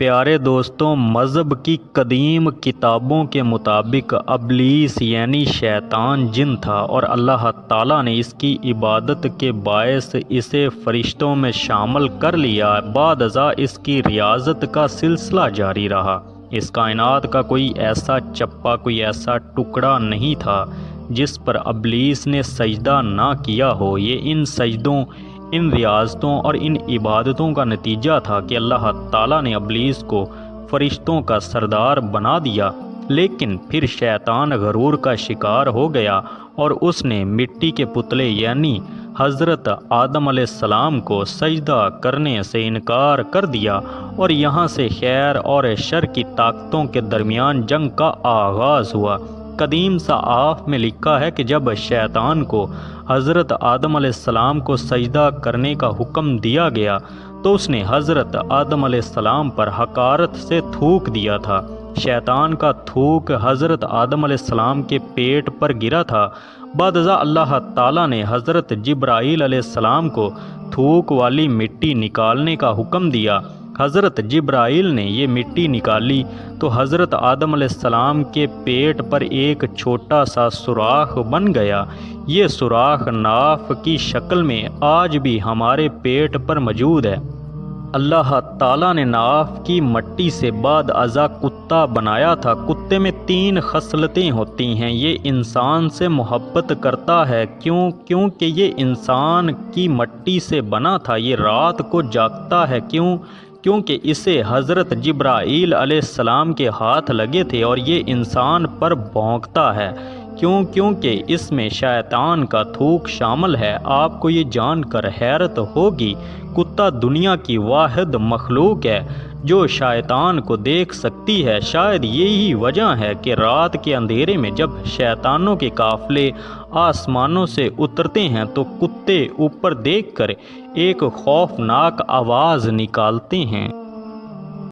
پیارے دوستوں، مذہب کی قدیم کتابوں کے مطابق ابلیس یعنی شیطان جن تھا، اور اللہ تعالیٰ نے اس کی عبادت کے باعث اسے فرشتوں میں شامل کر لیا۔ بعد ازاں اس کی ریاضت کا سلسلہ جاری رہا۔ اس کائنات کا کوئی ایسا چپا، کوئی ایسا ٹکڑا نہیں تھا جس پر ابلیس نے سجدہ نہ کیا ہو۔ یہ ان سجدوں، ان ریاضتوں اور ان عبادتوں کا نتیجہ تھا کہ اللہ تعالیٰ نے ابلیس کو فرشتوں کا سردار بنا دیا، لیکن پھر شیطان غرور کا شکار ہو گیا اور اس نے مٹی کے پتلے یعنی حضرت آدم علیہ السلام کو سجدہ کرنے سے انکار کر دیا، اور یہاں سے خیر اور شر کی طاقتوں کے درمیان جنگ کا آغاز ہوا۔ قدیم صحائف میں لکھا ہے کہ جب شیطان کو حضرت آدم علیہ السلام کو سجدہ کرنے کا حکم دیا گیا تو اس نے حضرت آدم علیہ السلام پر حقارت سے تھوک دیا تھا۔ شیطان کا تھوک حضرت آدم علیہ السلام کے پیٹ پر گرا تھا۔ بعد ازاں اللہ تعالیٰ نے حضرت جبرائیل علیہ السلام کو تھوک والی مٹی نکالنے کا حکم دیا۔ حضرت جبرائیل نے یہ مٹی نکالی تو حضرت آدم علیہ السلام کے پیٹ پر ایک چھوٹا سا سوراخ بن گیا۔ یہ سوراخ ناف کی شکل میں آج بھی ہمارے پیٹ پر موجود ہے۔ اللہ تعالیٰ نے ناف کی مٹی سے بعد ازاں کتا بنایا تھا۔ کتے میں 3 خصلتیں ہوتی ہیں۔ یہ انسان سے محبت کرتا ہے کیونکہ یہ انسان کی مٹی سے بنا تھا۔ یہ رات کو جاگتا ہے کیونکہ اسے حضرت جبرائیل علیہ السلام کے ہاتھ لگے تھے، اور یہ انسان پر بھونکتا ہے کیونکہ اس میں شیطان کا تھوک شامل ہے۔ آپ کو یہ جان کر حیرت ہوگی، کتا دنیا کی واحد مخلوق ہے جو شیطان کو دیکھ سکتی ہے۔ شاید یہی وجہ ہے کہ رات کے اندھیرے میں جب شیطانوں کے قافلے آسمانوں سے اترتے ہیں تو کتے اوپر دیکھ کر ایک خوفناک آواز نکالتے ہیں۔